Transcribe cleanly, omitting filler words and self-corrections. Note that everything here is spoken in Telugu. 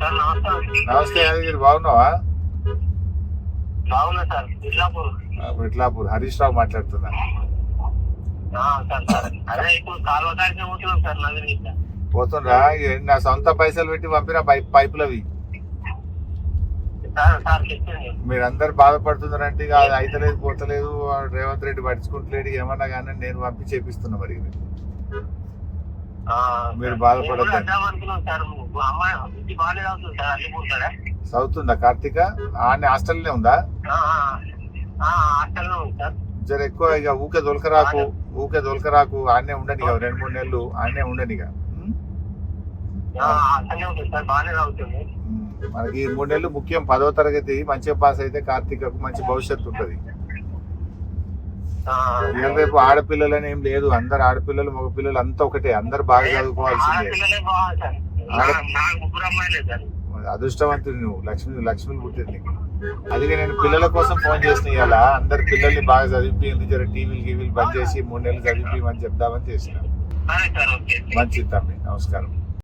నమస్తే యాదగిరి, బాగున్నావా? బాగున్నా సార్. ఇట్లాపూర్ హరీష్ రావు మాట్లాడుతున్నా. అదే ఇప్పుడు కాలువ కాడికి పోతున్నాం సార్. నది పోతుండ్రా? నా సొంత పైసలు పెట్టి పంపిన పైపులు అవి. మీరందరు బాధపడుతున్నారంటే ఇక అది అయితలేదు, పోతలేదు, రేవంత్ రెడ్డి పట్టించుకుంటలేడు ఏమన్నా కానీ నేను పంపి చేపిస్తున్నా. మరి మీరు బాధపడద్దు. చదువుతుందా కార్తీక? ఆమె హాస్టల్నే ఉందా? జర ఎక్కువ ఇక ఊకే దొలకరాకు ఆనే ఉండని, 2-3 నెలలు ఆనే ఉండని. మనకి 3 నెలలు ముఖ్యం. 10వ తరగతి మంచిగా పాస్ అయితే కార్తీకకు మంచి భవిష్యత్తు ఉంటుంది. రేపు ఆడపిల్లలని ఏం లేదు, అందరు ఆడపిల్లలు మగపిల్లలు అంతా ఒకటే, అందరు బాగా చదువుకోవాల్సిందే. అదృష్టవంతుడు నువ్వు, లక్ష్మి పుట్టింది నీకు. అందుకే నేను పిల్లల కోసం ఫోన్ చేసిన ఇవాళ. అందరు పిల్లల్ని బాగా చదివింది, జర టీవీలు బంద్ చేసి 3 నెలలు చదివించమని చెప్దామని చేసిన. మంచిది తమ్మి, నమస్కారం.